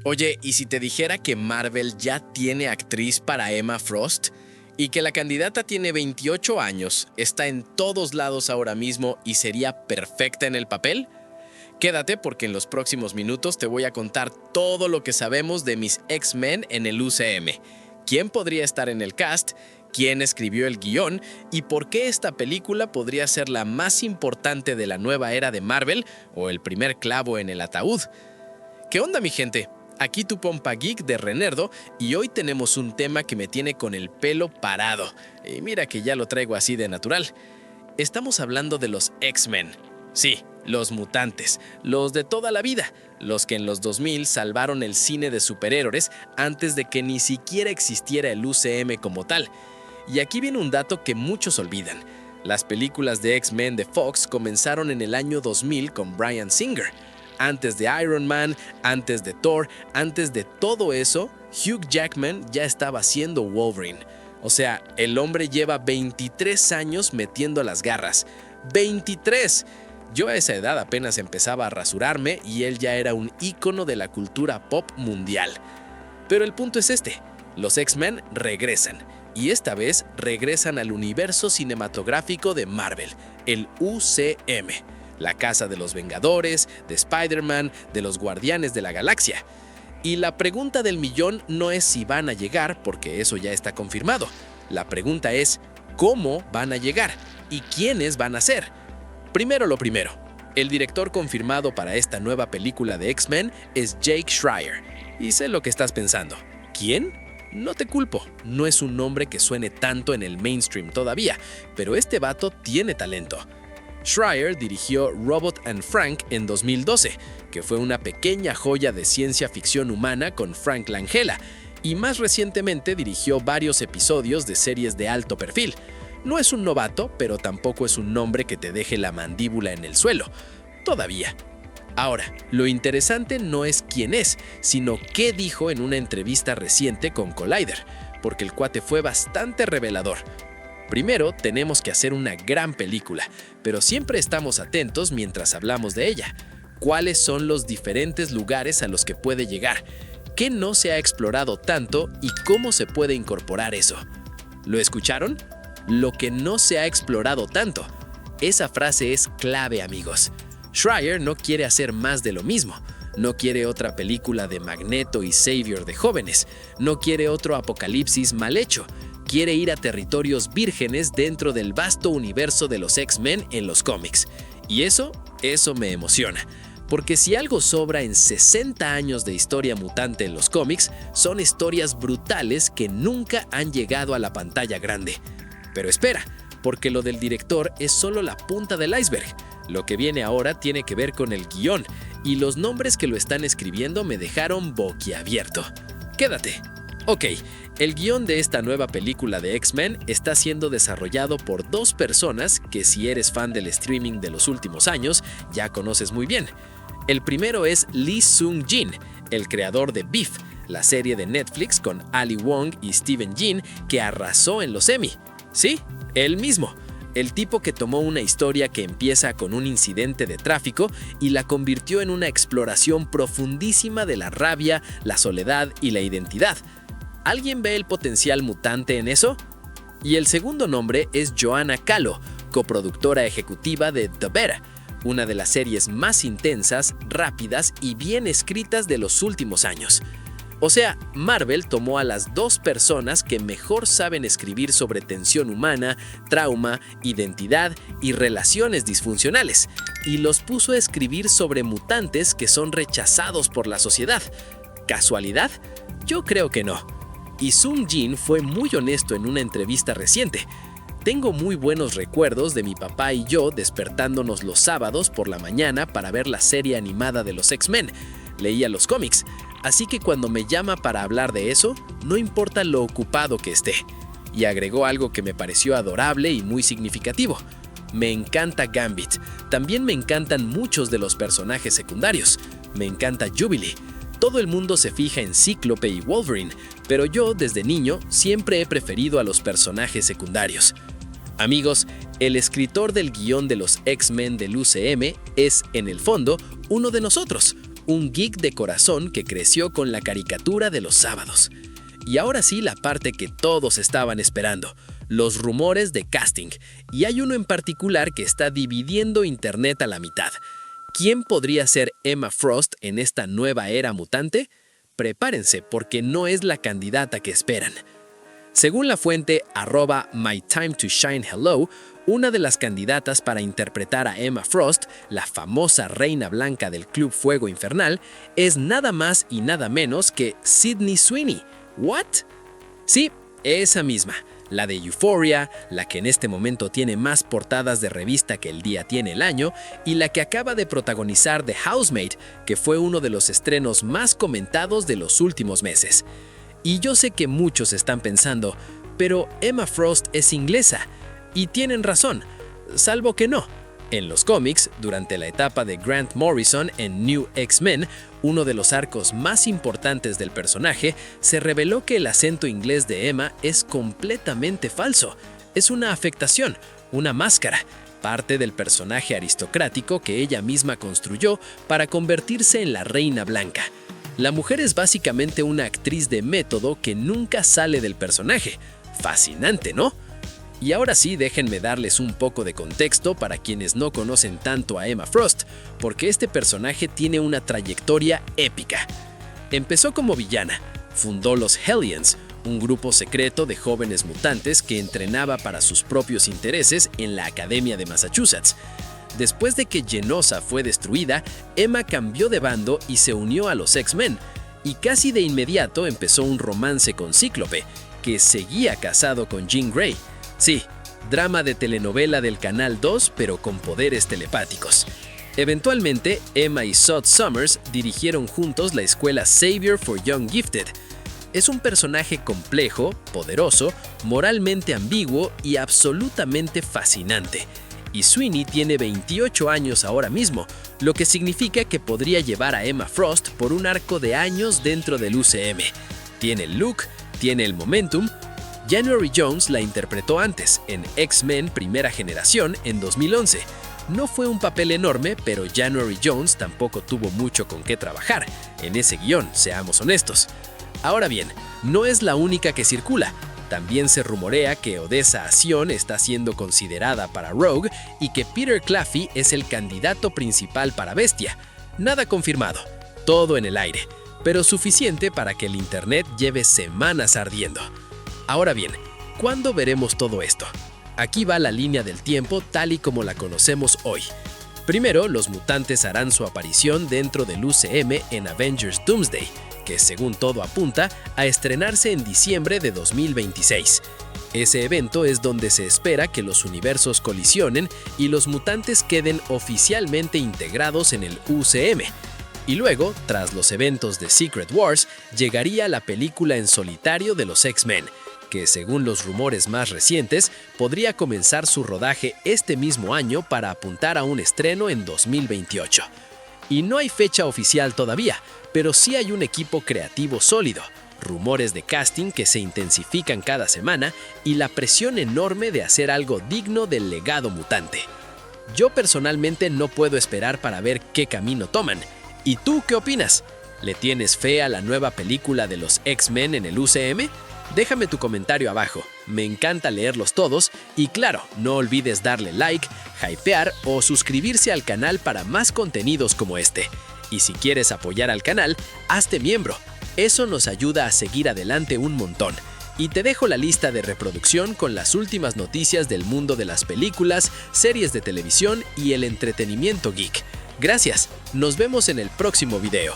Oye, ¿y si te dijera que Marvel ya tiene actriz para Emma Frost? Y que la candidata tiene 28 años, está en todos lados ahora mismo y sería perfecta en el papel? Quédate porque en los próximos minutos te voy a contar todo lo que sabemos de mis X-Men en el UCM. ¿Quién podría estar en el cast? ¿Quién escribió el guión? ¿Y por qué esta película podría ser la más importante de la nueva era de Marvel o el primer clavo en el ataúd? ¿Qué onda, mi gente? Aquí tu pompa geek de Renerdo y hoy tenemos un tema que me tiene con el pelo parado. Y mira que ya lo traigo así de natural. Estamos hablando de los X-Men. Sí, los mutantes, los de toda la vida, los que en los 2000 salvaron el cine de superhéroes antes de que ni siquiera existiera el UCM como tal. Y aquí viene un dato que muchos olvidan. Las películas de X-Men de Fox comenzaron en el año 2000 con Bryan Singer. Antes de Iron Man, antes de Thor, antes de todo eso, Hugh Jackman ya estaba haciendo Wolverine. O sea, el hombre lleva 23 años metiendo las garras. ¡23! Yo a esa edad apenas empezaba a rasurarme y él ya era un ícono de la cultura pop mundial. Pero el punto es este, los X-Men regresan. Y esta vez regresan al universo cinematográfico de Marvel, el UCM. La Casa de los Vengadores, de Spider-Man, de los Guardianes de la Galaxia. Y la pregunta del millón no es si van a llegar, porque eso ya está confirmado. La pregunta es, ¿cómo van a llegar? ¿Y quiénes van a ser? Primero lo primero, el director confirmado para esta nueva película de X-Men es Jake Schreier. Y sé lo que estás pensando. ¿Quién? No te culpo, no es un nombre que suene tanto en el mainstream todavía, pero este vato tiene talento. Schreier dirigió Robot and Frank en 2012, que fue una pequeña joya de ciencia ficción humana con Frank Langella, y más recientemente dirigió varios episodios de series de alto perfil. No es un novato, pero tampoco es un nombre que te deje la mandíbula en el suelo. Todavía. Ahora, lo interesante no es quién es, sino qué dijo en una entrevista reciente con Collider, porque el cuate fue bastante revelador. Primero, tenemos que hacer una gran película, pero siempre estamos atentos mientras hablamos de ella. ¿Cuáles son los diferentes lugares a los que puede llegar? ¿Qué no se ha explorado tanto y cómo se puede incorporar eso? ¿Lo escucharon? Lo que no se ha explorado tanto. Esa frase es clave, amigos. Schreier no quiere hacer más de lo mismo. No quiere otra película de Magneto y Xavier de jóvenes. No quiere otro apocalipsis mal hecho. Quiere ir a territorios vírgenes dentro del vasto universo de los X-Men en los cómics. Y eso me emociona. Porque si algo sobra en 60 años de historia mutante en los cómics, son historias brutales que nunca han llegado a la pantalla grande. Pero espera, porque lo del director es solo la punta del iceberg. Lo que viene ahora tiene que ver con el guión, y los nombres que lo están escribiendo me dejaron boquiabierto. Quédate. Ok, el guión de esta nueva película de X-Men está siendo desarrollado por dos personas que si eres fan del streaming de los últimos años, ya conoces muy bien. El primero es Lee Seung-jin, el creador de Beef, la serie de Netflix con Ali Wong y Steven Yeun que arrasó en los Emmy. Sí, él mismo. El tipo que tomó una historia que empieza con un incidente de tráfico y la convirtió en una exploración profundísima de la rabia, la soledad y la identidad. ¿Alguien ve el potencial mutante en eso? Y el segundo nombre es Joanna Kalo, coproductora ejecutiva de The Bear, una de las series más intensas, rápidas y bien escritas de los últimos años. O sea, Marvel tomó a las dos personas que mejor saben escribir sobre tensión humana, trauma, identidad y relaciones disfuncionales, y los puso a escribir sobre mutantes que son rechazados por la sociedad. ¿Casualidad? Yo creo que no. Y Seung-jin fue muy honesto en una entrevista reciente. Tengo muy buenos recuerdos de mi papá y yo despertándonos los sábados por la mañana para ver la serie animada de los X-Men. Leía los cómics, así que cuando me llama para hablar de eso, no importa lo ocupado que esté. Y agregó algo que me pareció adorable y muy significativo. Me encanta Gambit. También me encantan muchos de los personajes secundarios. Me encanta Jubilee. Todo el mundo se fija en Cíclope y Wolverine, pero yo, desde niño, siempre he preferido a los personajes secundarios. Amigos, el escritor del guión de los X-Men del UCM es, en el fondo, uno de nosotros. un geek de corazón que creció con la caricatura de los sábados. Y ahora sí, la parte que todos estaban esperando, los rumores de casting. Y hay uno en particular que está dividiendo internet a la mitad. ¿Quién podría ser Emma Frost en esta nueva era mutante? Prepárense porque no es la candidata que esperan. Según la fuente @mytimetoshinehello, una de las candidatas para interpretar a Emma Frost, la famosa reina blanca del Club Fuego Infernal, es nada más y nada menos que Sydney Sweeney. ¿What? Sí, esa misma, la de Euphoria, la que en este momento tiene más portadas de revista que el día tiene el año, y la que acaba de protagonizar The Housemaid, que fue uno de los estrenos más comentados de los últimos meses. Y yo sé que muchos están pensando, pero Emma Frost es inglesa, y tienen razón, salvo que no. En los cómics, durante la etapa de Grant Morrison en New X-Men, uno de los arcos más importantes del personaje, se reveló que el acento inglés de Emma es completamente falso. Es una afectación, una máscara, parte del personaje aristocrático que ella misma construyó para convertirse en la Reina Blanca. La mujer es básicamente una actriz de método que nunca sale del personaje. Fascinante, ¿no? Y ahora sí, déjenme darles un poco de contexto para quienes no conocen tanto a Emma Frost, porque este personaje tiene una trayectoria épica. Empezó como villana, fundó los Hellions, un grupo secreto de jóvenes mutantes que entrenaba para sus propios intereses en la Academia de Massachusetts. Después de que Genosha fue destruida, Emma cambió de bando y se unió a los X-Men, y casi de inmediato empezó un romance con Cíclope, que seguía casado con Jean Grey. Sí, drama de telenovela del Canal 2, pero con poderes telepáticos. Eventualmente, Emma y Sod Summers dirigieron juntos la escuela Savior for Young Gifted. Es un personaje complejo, poderoso, moralmente ambiguo y absolutamente fascinante. Y Sweeney tiene 28 años ahora mismo, lo que significa que podría llevar a Emma Frost por un arco de años dentro del UCM. Tiene el look, tiene el momentum. January Jones la interpretó antes, en X-Men Primera Generación en 2011. No fue un papel enorme, pero January Jones tampoco tuvo mucho con qué trabajar en ese guión, seamos honestos. Ahora bien, no es la única que circula. También se rumorea que Odessa Ación está siendo considerada para Rogue y que Peter Claffey es el candidato principal para Bestia. Nada confirmado, todo en el aire, pero suficiente para que el internet lleve semanas ardiendo. Ahora bien, ¿cuándo veremos todo esto? Aquí va la línea del tiempo tal y como la conocemos hoy. Primero, los mutantes harán su aparición dentro del UCM en Avengers Doomsday, que según todo apunta a estrenarse en diciembre de 2026. Ese evento es donde se espera que los universos colisionen y los mutantes queden oficialmente integrados en el UCM. Y luego, tras los eventos de Secret Wars, llegaría la película en solitario de los X-Men, que según los rumores más recientes, podría comenzar su rodaje este mismo año para apuntar a un estreno en 2028. Y no hay fecha oficial todavía, pero sí hay un equipo creativo sólido, rumores de casting que se intensifican cada semana y la presión enorme de hacer algo digno del legado mutante. Yo personalmente no puedo esperar para ver qué camino toman. ¿Y tú qué opinas? ¿Le tienes fe a la nueva película de los X-Men en el UCM? Déjame tu comentario abajo, me encanta leerlos todos y claro, no olvides darle like, hypear o suscribirse al canal para más contenidos como este. Y si quieres apoyar al canal, hazte miembro, eso nos ayuda a seguir adelante un montón. Y te dejo la lista de reproducción con las últimas noticias del mundo de las películas, series de televisión y el entretenimiento geek. Gracias, nos vemos en el próximo video.